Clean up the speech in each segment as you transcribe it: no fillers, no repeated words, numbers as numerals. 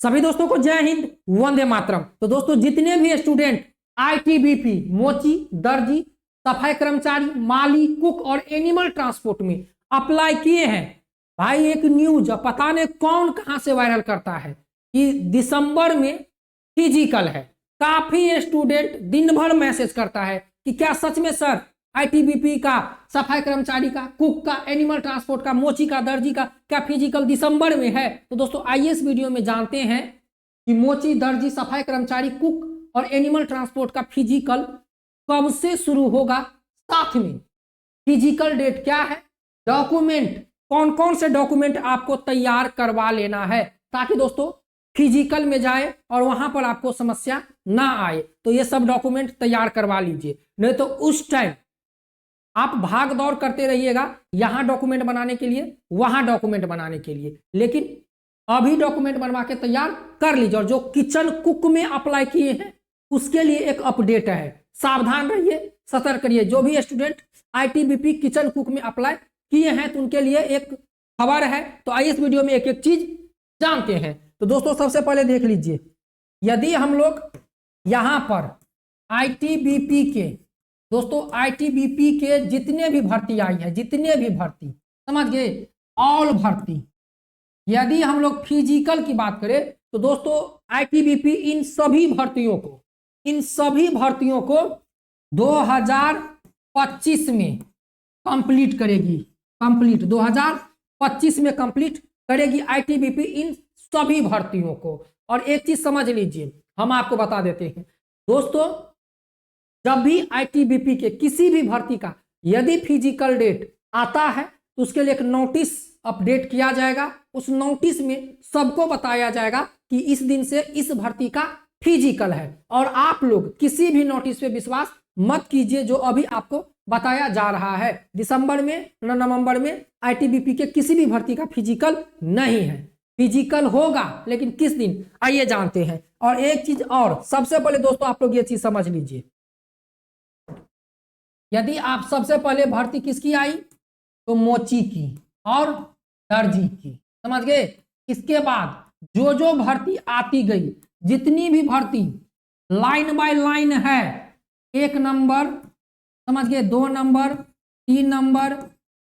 सभी दोस्तों को जय हिंद, वंदे मातरम। तो दोस्तों जितने भी स्टूडेंट आईटीबीपी, मोची, दर्जी, सफाई कर्मचारी, माली, कुक और एनिमल ट्रांसपोर्ट में अप्लाई किए हैं, भाई एक न्यूज पता नहीं कौन कहां से वायरल करता है कि दिसंबर में फिजिकल है। काफी स्टूडेंट दिन भर मैसेज करता है कि क्या सच में सर आईटीबीपी का, सफाई कर्मचारी का, कुक का, एनिमल ट्रांसपोर्ट का, मोची का, दर्जी का क्या फिजिकल दिसंबर में है। तो दोस्तों आइए इस वीडियो में जानते हैं कि मोची, दर्जी, सफाई कर्मचारी, कुक और एनिमल ट्रांसपोर्ट का फिजिकल कब से शुरू होगा, साथ में फिजिकल डेट क्या है, डॉक्यूमेंट कौन कौन से डॉक्यूमेंट आपको तैयार करवा लेना है ताकि दोस्तों फिजिकल में जाए और वहां पर आपको समस्या ना आए। तो ये सब डॉक्यूमेंट तैयार करवा लीजिए, नहीं तो उस टाइम आप भाग दौड़ करते रहिएगा यहां डॉक्यूमेंट बनाने के लिए, वहां डॉक्यूमेंट बनाने के लिए। लेकिन अभी डॉक्यूमेंट बनवा के तैयार कर लीजिए। और जो किचन कुक में अप्लाई किए हैं उसके लिए एक अपडेट है, सावधान रहिए, सतर्क रहिए। जो भी स्टूडेंट आईटीबीपी किचन कुक में अप्लाई किए हैं तो उनके लिए एक खबर है। तो आइए इस वीडियो में एक एक चीज जानते हैं। तो दोस्तों सबसे पहले देख लीजिए, यदि हम लोग यहां पर आईटीबीपी के, दोस्तों आईटीबीपी के जितने भी भर्ती आई है, जितने भी भर्ती, समझ गए, ऑल भर्ती, यदि हम लोग फिजिकल की बात करें तो दोस्तों आईटीबीपी इन सभी भर्तियों को 2025 में कंप्लीट करेगी। 2025 में कंप्लीट करेगी आईटीबीपी इन सभी भर्तियों को। और एक चीज समझ लीजिए, हम आपको बता देते हैं दोस्तों, जब भी आईटीबीपी के किसी भी भर्ती का यदि फिजिकल डेट आता है तो उसके लिए एक नोटिस अपडेट किया जाएगा। उस नोटिस में सबको बताया जाएगा कि इस दिन से इस भर्ती का फिजिकल है। और आप लोग किसी भी नोटिस पे विश्वास मत कीजिए जो अभी आपको बताया जा रहा है। दिसंबर में न नवंबर में आईटीबीपी के किसी भी भर्ती का फिजिकल नहीं है। फिजिकल होगा लेकिन किस दिन, आइए जानते हैं। और एक चीज और, सबसे पहले दोस्तों आप लोग ये चीज समझ लीजिए, यदि आप सबसे पहले भर्ती किसकी आई तो मोची की और दर्जी की, समझ गए। इसके बाद जो जो भर्ती आती गई, जितनी भी भर्ती लाइन बाय लाइन है, 1 नंबर, समझ गए, 2 number, 3 number,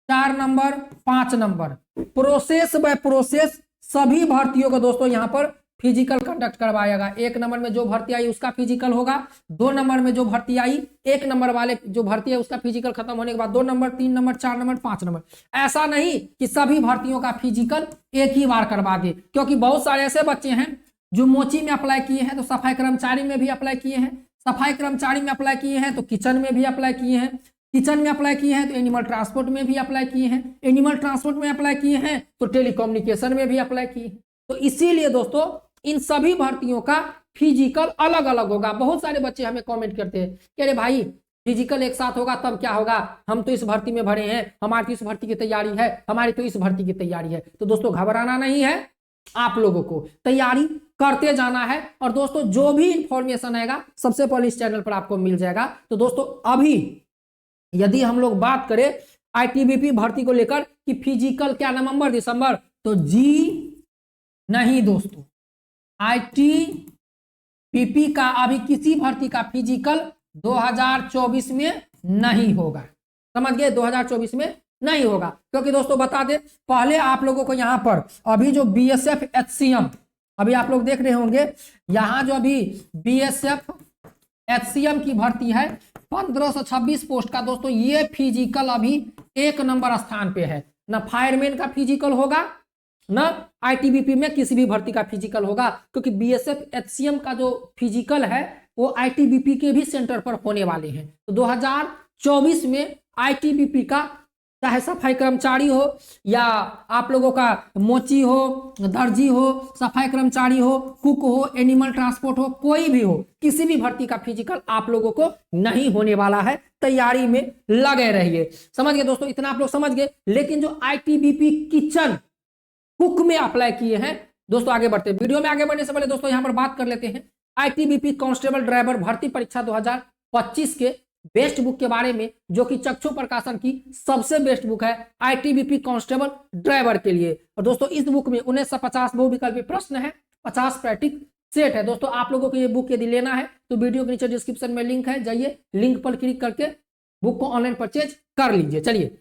4 number, 5 number, process by process सभी भर्तियों को दोस्तों यहां पर फिजिकल कंडक्ट करवाएगा। 1 नंबर में जो भर्ती आई उसका फिजिकल होगा, 2 नंबर में जो भर्ती आई, 1 नंबर वाले जो भर्ती है उसका फिजिकल खत्म होने के बाद 2 नंबर, 3 नंबर, 4 नंबर, 5 नंबर। ऐसा नहीं कि सभी भर्तियों का फिजिकल एक ही बार करवा दे, क्योंकि बहुत सारे ऐसे बच्चे हैं जो मोची में अप्लाई किए हैं तो सफाई कर्मचारी में भी अप्लाई किए हैं, सफाई कर्मचारी में अप्लाई किए हैं तो किचन में भी अप्लाई किए हैं, किचन में अप्लाई किए हैं तो एनिमल ट्रांसपोर्ट में भी अप्लाई किए हैं, एनिमल ट्रांसपोर्ट में अप्लाई किए हैं तो टेलीकम्युनिकेशन में भी अप्लाई किए हैं। तो इसीलिए दोस्तों इन सभी भर्तियों का फिजिकल अलग अलग होगा। बहुत सारे बच्चे हमें कमेंट करते हैं कि अरे भाई फिजिकल एक साथ होगा तब क्या होगा, हम तो इस भर्ती में भरे हैं, हमारी तो इस भर्ती की तैयारी है, हमारी तो इस भर्ती की तैयारी है। तो दोस्तों घबराना नहीं है, आप लोगों को तैयारी करते जाना है। और दोस्तों जो भी इंफॉर्मेशन आएगा सबसे पहले इस चैनल पर आपको मिल जाएगा। तो दोस्तों अभी यदि हम लोग बात करें आईटीबीपी भर्ती को लेकर कि फिजिकल क्या नवंबर दिसंबर, तो जी नहीं दोस्तों, आईटीबीपी का अभी किसी भर्ती का फिजिकल 2024 में नहीं होगा, समझ गए, 2024 में नहीं होगा। क्योंकि दोस्तों बता दें, पहले आप लोगों को यहां पर अभी जो बीएसएफ एचसीएम, अभी आप लोग देख रहे होंगे यहां जो अभी बीएसएफ एचसीएम की भर्ती है 1526 पोस्ट का, दोस्तों ये फिजिकल अभी 1 नंबर स्थान पे है। ना फायरमैन का फिजिकल होगा, ना आईटीबीपी में किसी भी भर्ती का फिजिकल होगा, क्योंकि बीएसएफ एचसीएम का जो फिजिकल है वो आईटीबीपी के भी सेंटर पर होने वाले हैं। तो 2024 में आईटीबीपी का चाहे सफाई कर्मचारी हो या आप लोगों का मोची हो, दर्जी हो, सफाई कर्मचारी हो, कुक हो, एनिमल ट्रांसपोर्ट हो, कोई भी हो, किसी भी भर्ती का फिजिकल आप लोगों को नहीं होने वाला है। तैयारी में लगे रहिए, समझ गए दोस्तों, इतना आप लोग समझ गए। लेकिन जो आईटीबीपी किचन कुक में अप्लाई किए हैं, दोस्तों आगे बढ़ते हैं। वीडियो में आगे बढ़ने से पहले दोस्तों यहां पर बात कर लेते हैं आईटीबीपी कांस्टेबल ड्राइवर भर्ती परीक्षा 2025 के बेस्ट बुक के बारे में, जो कि चक्षु प्रकाशन की सबसे बेस्ट बुक है आईटीबीपी कांस्टेबल ड्राइवर के लिए। और दोस्तों इस बुक में 1950 बहुविकल्पी प्रश्न है, 50 प्रैक्टिस सेट है। दोस्तों आप लोगों को ये बुक यदि लेना है तो वीडियो के नीचे डिस्क्रिप्शन में लिंक है, जाइए लिंक पर क्लिक करके बुक को ऑनलाइन परचेज कर लीजिए। चलिए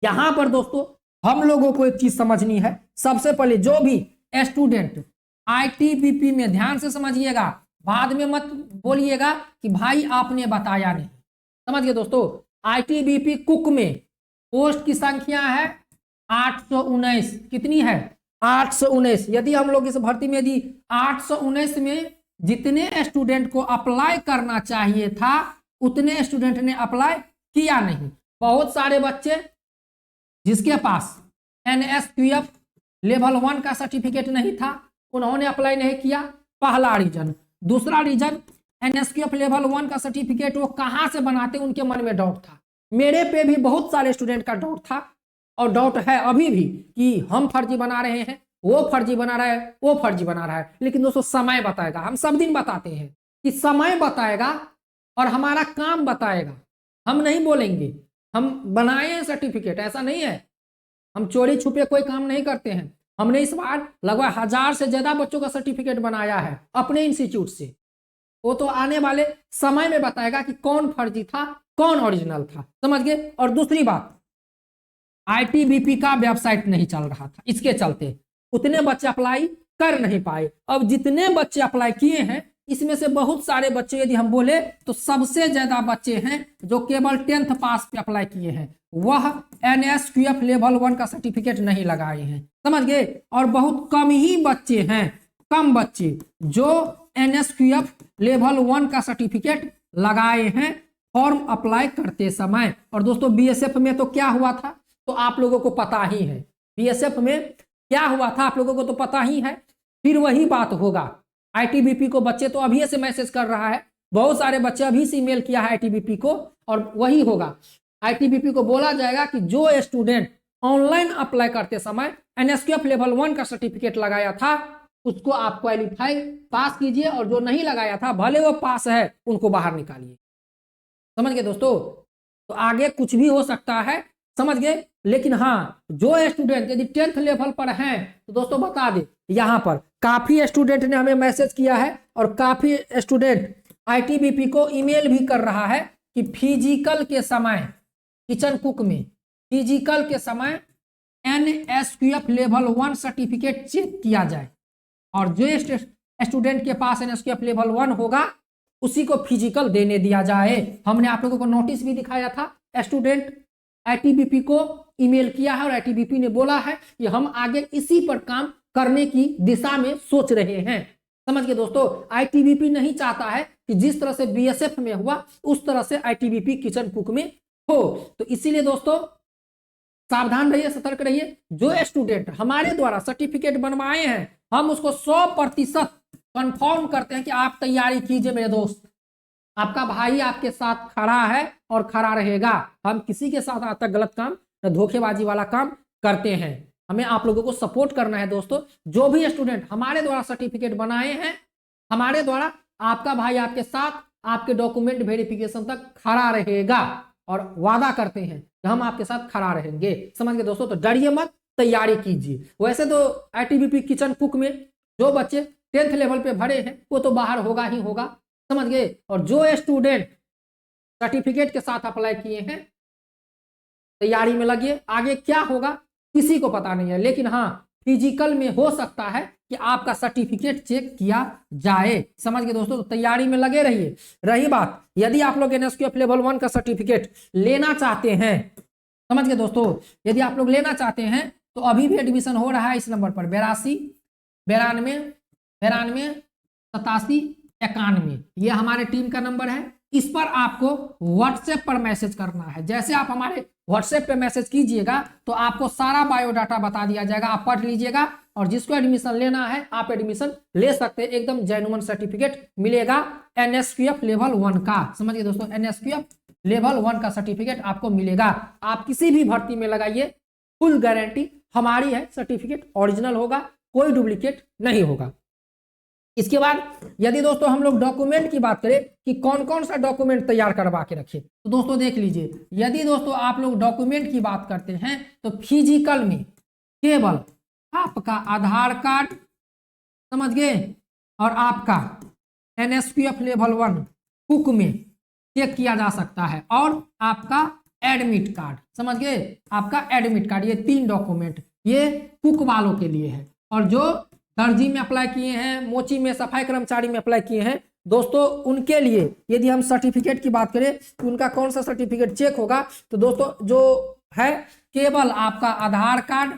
यहां पर दोस्तों हम लोगों को एक चीज समझनी है। सबसे पहले जो भी स्टूडेंट आईटीबीपी में, ध्यान से समझिएगा, बाद में मत बोलिएगा कि भाई आपने बताया नहीं। समझ गए दोस्तों, आईटीबीपी कुक में पोस्ट की संख्या है 819। कितनी है? 819। यदि हम लोग इस भर्ती में यदि 819 में जितने स्टूडेंट को अप्लाई करना चाहिए था उतने स्टूडेंट ने अप्लाई किया नहीं। बहुत सारे बच्चे जिसके पास एनएसक्यूएफ लेवल 1 का सर्टिफिकेट नहीं था उन्होंने अप्लाई नहीं किया, पहला रीजन। दूसरा रीजन, एनएसक्यूएफ लेवल 1 का सर्टिफिकेट वो कहां से बनाते उनके मन में डाउट था। मेरे पे भी बहुत सारे स्टूडेंट का डाउट था और डाउट है अभी भी कि हम फर्जी बना रहे हैं, वो फर्जी बना रहा है, वो फर्जी बना रहा है। लेकिन दोस्तों समय बताएगा, हम सब दिन बताते हैं कि समय बताएगा और हमारा काम बताएगा। हम नहीं बोलेंगे हम बनाए हैं सर्टिफिकेट, ऐसा नहीं है। हम चोरी छुपे कोई काम नहीं करते हैं। हमने इस बार लगभग 1000 से ज्यादा बच्चों का सर्टिफिकेट बनाया है अपने इंस्टीट्यूट से। वो तो आने वाले समय में बताएगा कि कौन फर्जी था कौन ओरिजिनल था। समझ गए। और दूसरी बात, आईटीबीपी का वेबसाइट नहीं चल रहा था, इसके चलते उतने बच्चे अप्लाई कर नहीं पाए। अब जितने बच्चे अप्लाई किए हैं इसमें से बहुत सारे बच्चे, यदि हम बोले तो सबसे ज्यादा बच्चे हैं जो केवल 10th पास पे अप्लाई किए हैं, वह एनएसक्यूएफ लेवल 1 का सर्टिफिकेट नहीं लगाए हैं। समझ गए। और बहुत कम ही बच्चे हैं, कम बच्चे जो एनएसक्यूएफ लेवल 1 का सर्टिफिकेट लगाए हैं फॉर्म अप्लाई करते समय। और दोस्तों बीएसएफ में तो क्या हुआ था तो आप लोगों को पता ही है। बीएसएफ में क्या हुआ था आप लोगों को तो पता ही है। फिर वही बात होगा। आईटीबीपी को बच्चे तो अभी से मैसेज कर रहा है, बहुत सारे बच्चे अभी से ईमेल किया है आईटीबीपी को, और वही होगा। आईटीबीपी को बोला जाएगा कि जो स्टूडेंट ऑनलाइन अप्लाई करते समय एनएसक्यूएफ लेवल 1 का सर्टिफिकेट लगाया था उसको आप क्वालिफाई पास कीजिए, और जो नहीं लगाया था भले वो पास है उनको बाहर निकालिए। समझ गए दोस्तों। तो आगे कुछ भी हो सकता है, समझ गए। लेकिन हाँ, जो स्टूडेंट यदि 10th लेवल पर हैं तो दोस्तों बता दे, यहाँ पर काफी स्टूडेंट ने हमें मैसेज किया है और काफी स्टूडेंट आईटीबीपी को ईमेल भी कर रहा है कि फिजिकल के समय, किचन कुक में फिजिकल के समय एनएसक्यूएफ लेवल 1 सर्टिफिकेट चेक किया जाए, और जो स्टूडेंट के पास एनएसक्यूएफ लेवल 1 होगा उसी को फिजिकल देने दिया जाए। हमने आप लोगों को नोटिस भी दिखाया था, स्टूडेंट आईटीबीपी को ईमेल किया है और आईटीबीपी ने बोला है कि हम आगे इसी पर काम करने की दिशा में सोच रहे हैं। समझ गए दोस्तों। आईटीबीपी नहीं चाहता है कि जिस तरह से बीएसएफ में हुआ उस तरह से आईटीबीपी किचन कुक में हो। तो इसीलिए दोस्तों सावधान रहिए, सतर्क रहिए। जो स्टूडेंट हमारे द्वारा सर्टिफिकेट बनवाए हैं हम उसको 100% कंफर्म करते हैं कि आप तैयारी कीजिए मेरे दोस्त, आपका भाई आपके साथ खड़ा है और खड़ा रहेगा। हम किसी के साथ आज तक गलत काम या धोखेबाजी वाला काम करते हैं। हमें आप लोगों को सपोर्ट करना है दोस्तों। जो भी स्टूडेंट हमारे द्वारा सर्टिफिकेट बनाए हैं हमारे द्वारा, आपका भाई आपके साथ आपके डॉक्यूमेंट वेरिफिकेशन तक खड़ा रहेगा, और वादा करते हैं कि हम आपके साथ खड़ा रहेंगे। समझ गए दोस्तों। तो डरिए मत, तैयारी कीजिए। वैसे तो आईटीबीपी किचन कुक में जो बच्चे 10th लेवल पे भरे हैं वो तो बाहर होगा ही होगा। समझ गए। और जो स्टूडेंट सर्टिफिकेट के साथ अप्लाई किए हैं तैयारी में लगिए। आगे क्या होगा किसी को पता नहीं है, लेकिन हाँ फिजिकल में हो सकता है कि आपका सर्टिफिकेट चेक किया जाए। समझ गए दोस्तों। तो तैयारी में लगे रहिए। रही बात, यदि आप लोग एनएसक्यूएफ लेवल 1 का सर्टिफिकेट लेना चाहते हैं, समझ गए दोस्तों, यदि आप लोग लेना चाहते हैं तो अभी भी एडमिशन हो रहा है इस नंबर पर 82 92 92 87 91। ये हमारे टीम का नंबर है। इस पर आपको व्हाट्सएप पर मैसेज करना है। जैसे आप हमारे व्हाट्सएप पे मैसेज कीजिएगा तो आपको सारा बायोडाटा बता दिया जाएगा, आप पढ़ लीजिएगा, और जिसको एडमिशन लेना है आप एडमिशन ले सकते हैं। एकदम जेन्युइन सर्टिफिकेट मिलेगा एनएसक्यूएफ लेवल 1 का। समझिए दोस्तों, एनएसक्यूएफ लेवल 1 का सर्टिफिकेट आपको मिलेगा। आप किसी भी भर्ती में लगाइए, फुल गारंटी हमारी है, सर्टिफिकेट ओरिजिनल होगा, कोई डुप्लीकेट नहीं होगा। इसके बाद यदि दोस्तों हम लोग डॉक्यूमेंट की बात करें कि कौन कौन सा डॉक्यूमेंट तैयार करवा के रखें, तो दोस्तों देख लीजिए, यदि दोस्तों आप लोग डॉक्यूमेंट की बात करते हैं तो फिजिकल में केवल आपका आधार कार्ड, समझ गए। और आपका NSQF लेवल 1 कुक में चेक किया जा सकता है, और आपका एडमिट कार्ड, समझ गए, आपका एडमिट कार्ड, ये 3 डॉक्यूमेंट ये कुक वालों के लिए है। और जो दर्जी में अप्लाई किए हैं, मोची में, सफाई कर्मचारी में अप्लाई किए हैं दोस्तों, उनके लिए यदि हम सर्टिफिकेट की बात करें तो उनका कौन सा सर्टिफिकेट चेक होगा, तो दोस्तों जो है केवल आपका आधार कार्ड,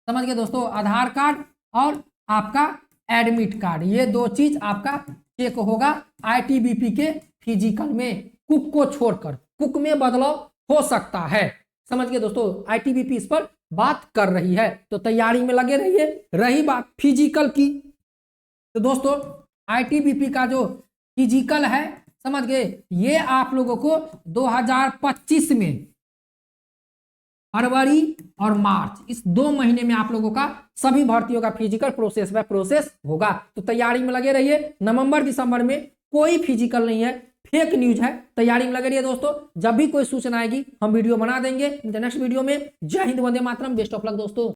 समझ गए दोस्तों, आधार कार्ड और आपका एडमिट कार्ड, ये 2 चीज आपका चेक होगा ITBP के फिजिकल में। कुक को छोड़कर कुक में बदलाव हो सकता है, समझ गए दोस्तों। ITBP इस पर बात कर रही है, तो तैयारी में लगे रहिए। रही बात फिजिकल की, तो दोस्तों ITBP का जो फिजिकल है, समझ गए, ये आप लोगों को 2025 में फरवरी और मार्च, इस 2 महीने में आप लोगों का सभी भर्तियों का फिजिकल प्रोसेस होगा। तो तैयारी में लगे रहिए। नवंबर दिसंबर में कोई फिजिकल नहीं है, फेक न्यूज है, तैयारी में लगे रहिए दोस्तों। जब भी कोई सूचना आएगी हम वीडियो बना देंगे नेक्स्ट वीडियो में। जय Hind, Vande Mataram, best of luck दोस्तों।